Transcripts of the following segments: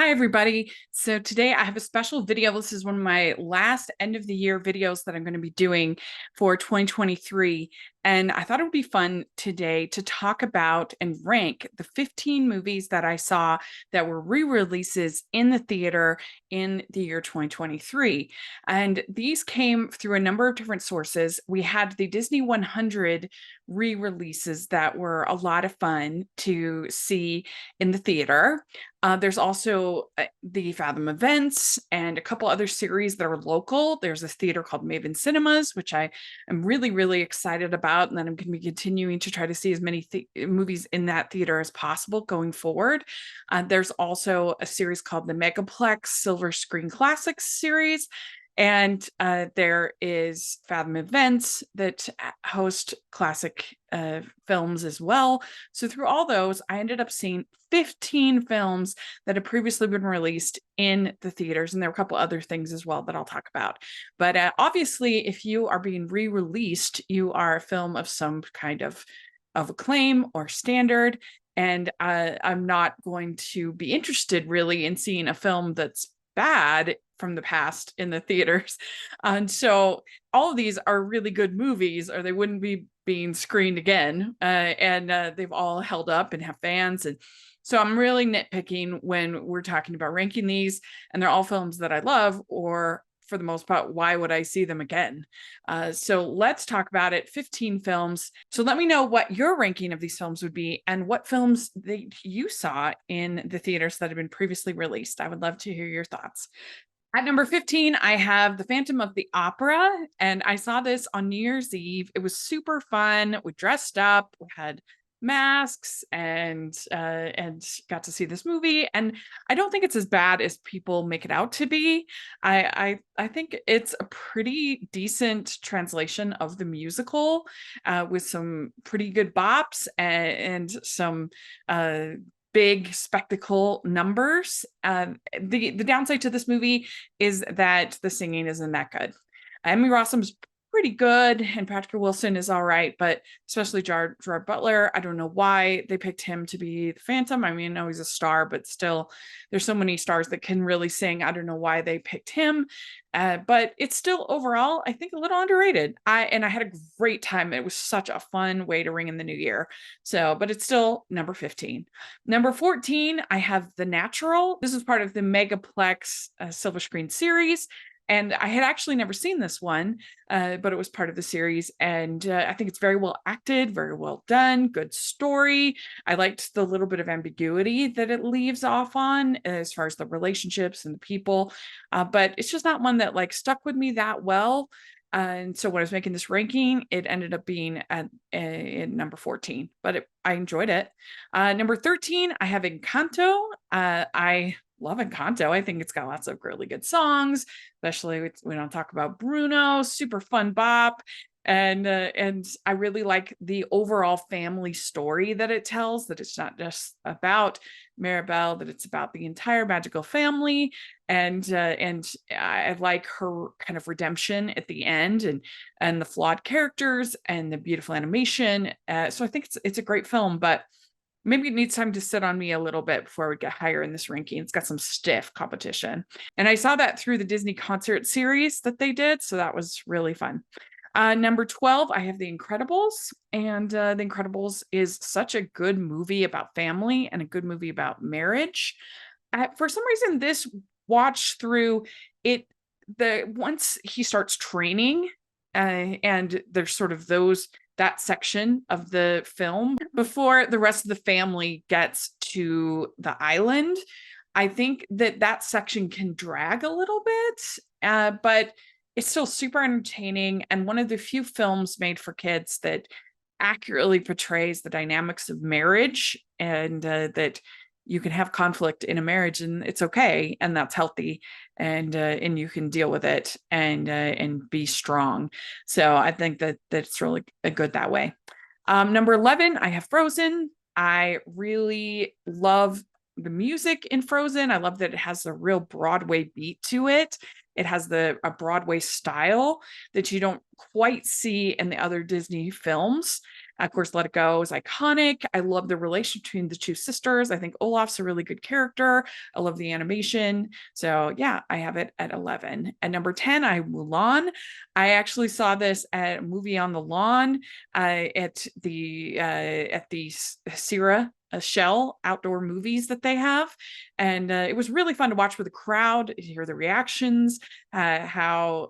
Hi, everybody. So today I have a special video. This is one of my last end of the year videos that I'm going to be doing for 2023. And I thought it would be fun today to talk about and rank the 15 movies that I saw that were re-releases in the theater in the year 2023. And these came through a number of different sources. We had the Disney 100 re-releases that were a lot of fun to see in the theater. There's also the Fathom events and a couple other series that are local. There's a theater called Maven Cinemas, which I am really, really excited about. And then I'm going to be continuing to try to see as many movies in that theater as possible going forward. There's also a series called the Megaplex Silver Screen Classics series. And there is Fathom Events that host classic films as well. So through all those, I ended up seeing 15 films that had previously been released in the theaters. And there were a couple other things as well that I'll talk about. But obviously, if you are being re-released, you are a film of some kind of acclaim or standard. And I'm not going to be interested really in seeing a film that's bad from the past in the theaters. And so all of these are really good movies, or they wouldn't be being screened again. And they've all held up and have fans. And so I'm really nitpicking when we're talking about ranking these, and they're all films that I love, or for the most part, why would I see them again? So let's talk about it. 15 films. So let me know what your ranking of these films would be and what films that you saw in the theaters that have been previously released. I would love to hear your thoughts. At number 15, I have The Phantom of the Opera, and I saw this on New Year's Eve. It was super fun. We dressed up, we had masks, and got to see this movie. And I don't think it's as bad as people make it out to be. I think it's a pretty decent translation of the musical, with some pretty good bops and some big spectacle numbers. The downside to this movie is that the singing isn't that good. Emmy Rossum's pretty good, and Patrick Wilson is all right, but especially Gerard Butler, I don't know why they picked him to be the Phantom. I mean, I know he's a star, but still, there's so many stars that can really sing. I don't know why they picked him, but it's still overall, I think, a little underrated. I had a great time. It was such a fun way to ring in the new year. So, but it's still number 15. Number 14, I have The Natural. This is part of the Megaplex Silver Screen series. And I had actually never seen this one, but it was part of the series. And I think it's very well acted, very well done, good story. I liked the little bit of ambiguity that it leaves off on as far as the relationships and the people. But it's just not one that like stuck with me that well. And so when I was making this ranking, it ended up being at in number 14, but I enjoyed it. Number 13, I have Encanto. I love Encanto. I think it's got lots of really good songs, especially when I talk about Bruno, super fun bop. And I really like the overall family story that it tells, that it's not just about Mirabel, that it's about the entire magical family. And I like her kind of redemption at the end, and the flawed characters and the beautiful animation. So I think it's a great film, but maybe it needs time to sit on me a little bit before we get higher in this ranking. It's got some stiff competition. And I saw that through the Disney concert series that they did. So that was really fun. Number 12, I have The Incredibles. And The Incredibles is such a good movie about family and a good movie about marriage. For some reason, this watch through it, once he starts training, and there's sort of that section of the film before the rest of the family gets to the island. I think that section can drag a little bit, but it's still super entertaining, and one of the few films made for kids that accurately portrays the dynamics of marriage, and that you can have conflict in a marriage and it's okay, and that's healthy, and you can deal with it and be strong. So I think that's really good that way. Number 11, I have Frozen. I really love the music in Frozen. I love that it has a real Broadway beat to it. It has a Broadway style that you don't quite see in the other Disney films. Of course, Let It Go is iconic. I love the relationship between the two sisters. I think Olaf's a really good character. I love the animation. So yeah, I have it at 11. At number 10, I have Mulan. I actually saw this at a movie on the lawn at the Sierra Shell outdoor movies that they have, and it was really fun to watch with the crowd, to hear the reactions, how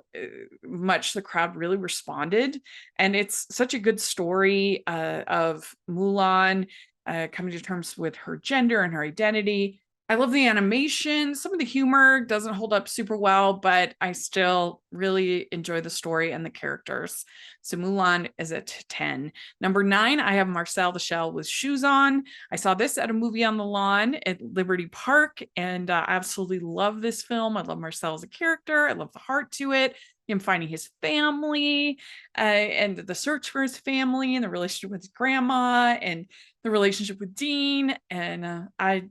much the crowd really responded, and it's such a good story of Mulan coming to terms with her gender and her identity. I love the animation. Some of the humor doesn't hold up super well, but I still really enjoy the story and the characters. So Mulan is at 10. Number 9, I have Marcel the Shell with Shoes On. I saw this at a movie on the lawn at Liberty Park, and I absolutely love this film. I love Marcel as a character. I love the heart to it, him finding his family, and the search for his family, and the relationship with his grandma, and the relationship with Dean. And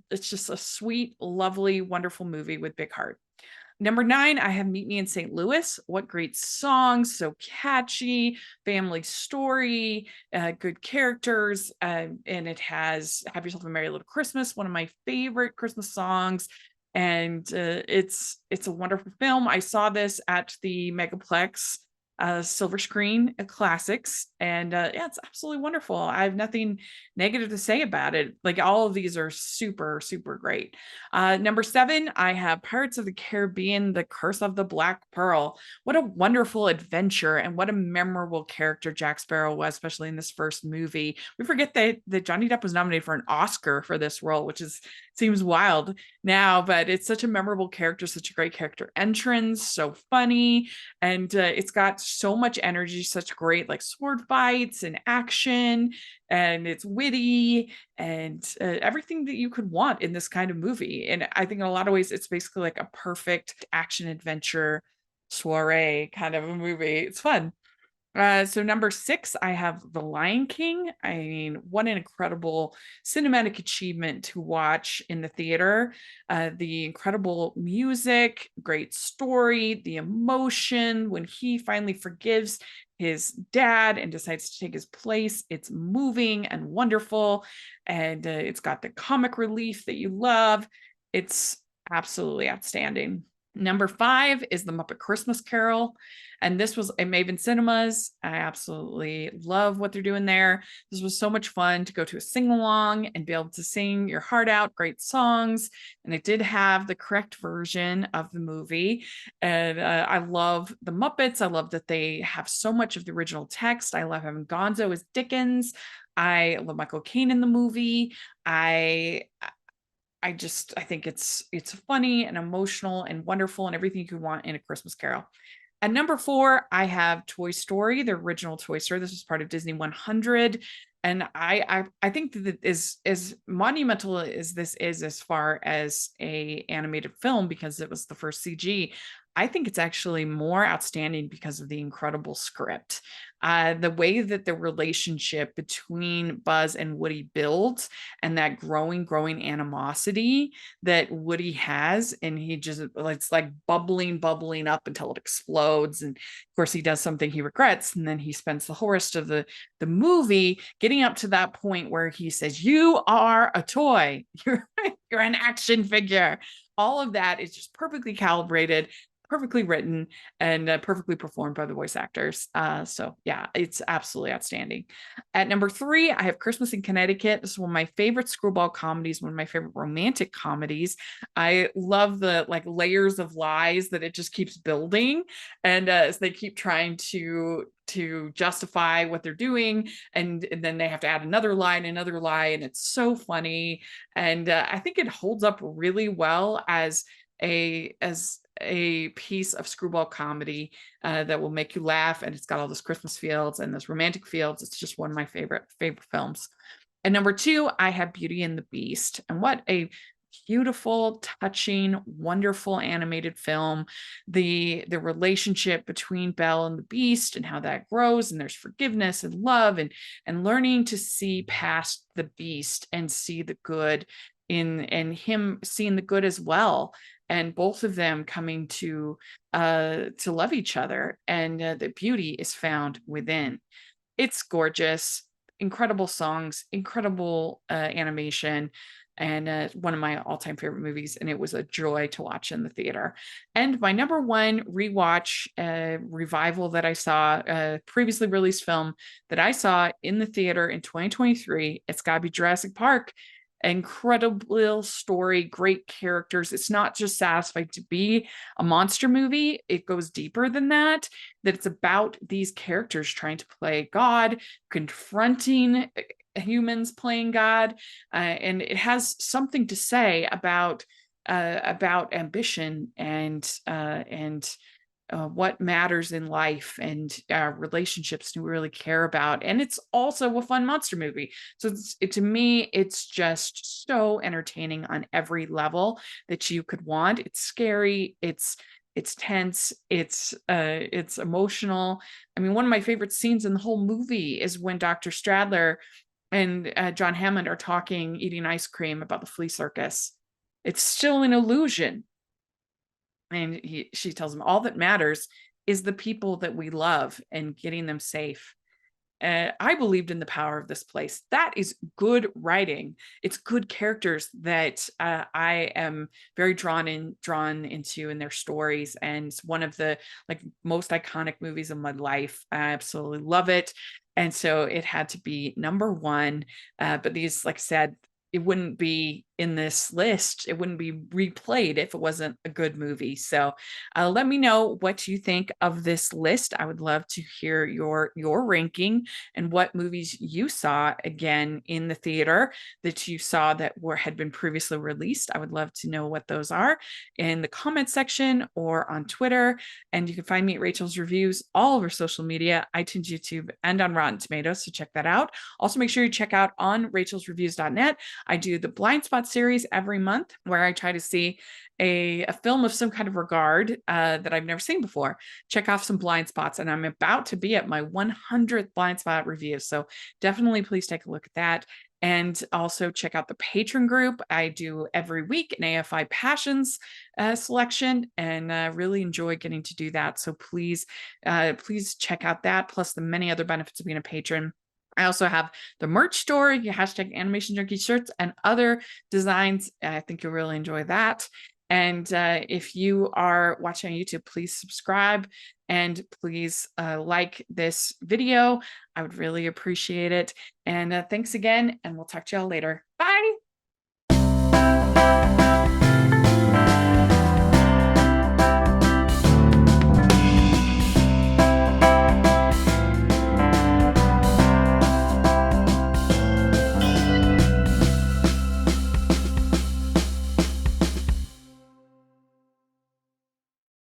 it's just a sweet, lovely, wonderful movie with big heart. Number 9, I have Meet Me in St. Louis. What great songs, so catchy, family story, good characters, and it has Have Yourself a Merry Little Christmas, one of my favorite Christmas songs. And it's a wonderful film. I saw this at the Megaplex Silver Screen Classics, and yeah, it's absolutely wonderful. I have nothing negative to say about it. Like, all of these are super, super great. Number 7, I have Pirates of the Caribbean: The Curse of the Black Pearl. What a wonderful adventure, and what a memorable character Jack Sparrow was, especially in this first movie. We forget that Johnny Depp was nominated for an Oscar for this role, which seems wild now, but it's such a memorable character, such a great character entrance, so funny, and it's got so much energy, such great like sword fights and action, and it's witty, and everything that you could want in this kind of movie. And I think in a lot of ways it's basically like a perfect action adventure soiree kind of a movie. It's fun. So number 6, I have The Lion King. I mean, what an incredible cinematic achievement to watch in the theater. The incredible music, great story, the emotion when he finally forgives his dad and decides to take his place. It's moving and wonderful, and it's got the comic relief that you love. It's absolutely outstanding. Number 5 is The Muppet Christmas Carol. And this was at Maven Cinemas. I absolutely love what they're doing there. This was so much fun to go to a sing-along and be able to sing your heart out, great songs. And it did have the correct version of the movie. And I love the Muppets. I love that they have so much of the original text. I love having Gonzo as Dickens. I love Michael Caine in the movie. I think it's funny and emotional and wonderful and everything you could want in a Christmas Carol. At number 4, I have Toy Story, the original Toy Story. This was part of Disney 100, and I think that is as monumental as this is as far as a animated film, because it was the first CG. I think it's actually more outstanding because of the incredible script. The way that the relationship between Buzz and Woody builds, and that growing animosity that Woody has, and it's like bubbling up until it explodes. And of course, he does something he regrets, and then he spends the whole rest of the movie getting up to that point where he says, "You are a toy. You're an action figure." All of that is just perfectly calibrated, perfectly written, and perfectly performed by the voice actors. So yeah, it's absolutely outstanding. At number 3, I have Christmas in Connecticut. This is one of my favorite screwball comedies, one of my favorite romantic comedies. I love the like layers of lies that it just keeps building, and as they keep trying to justify what they're doing, and then they have to add another lie and another lie, and it's so funny. And I think it holds up really well as a piece of screwball comedy that will make you laugh, and it's got all those Christmas feels and those romantic feels. It's just one of my favorite films. And number 2, I have Beauty and the Beast, and what a beautiful, touching, wonderful animated film. The relationship between Belle and the Beast, and how that grows, and there's forgiveness and love, and learning to see past the Beast and see the good and him seeing the good as well, and both of them coming to love each other, and the beauty is found within. It's gorgeous. incredible songs, incredible animation, and one of my all-time favorite movies, and it was a joy to watch in the theater. And my number one rewatch revival that I saw, previously released film that I saw in the theater in 2023, it's got to be Jurassic Park. Incredible story, great characters. It's not just satisfied to be a monster movie, it goes deeper than that. That it's about these characters trying to play God, confronting humans playing God, and it has something to say about ambition and what matters in life and relationships to really care about. And it's also a fun monster movie. So to me, it's just so entertaining on every level that you could want. It's scary. It's tense. It's emotional. I mean, one of my favorite scenes in the whole movie is when Dr. Stradler and John Hammond are talking, eating ice cream about the flea circus. It's still an illusion. And she tells him all that matters is the people that we love and getting them safe. I believed in the power of this place. That is good writing. It's good characters that I am very drawn into in their stories, and it's one of the most iconic movies of my life. I absolutely love it, and so it had to be number one. But these, like I said, it wouldn't be in this list. It wouldn't be replayed if it wasn't a good movie. So let me know what you think of this list. I would love to hear your ranking and what movies you saw again in the theater that you saw that had been previously released. I would love to know what those are in the comment section or on Twitter. And you can find me at Rachel's Reviews all over social media, iTunes, YouTube, and on Rotten Tomatoes. So check that out. Also, make sure you check out on rachelsreviews.net. I do the Blind Spot series every month where I try to see a film of some kind of regard that I've never seen before. Check off some blind spots, and I'm about to be at my 100th blind spot review. So definitely please take a look at that. And also check out the Patreon group. I do every week an AFI Passions selection, and really enjoy getting to do that. So please check out that, plus the many other benefits of being a patron. I also have the merch store, your hashtag Animation Junkie shirts, and other designs. I think you'll really enjoy that. And if you are watching on YouTube, please subscribe and please like this video. I would really appreciate it. And thanks again, and we'll talk to y'all later. Bye.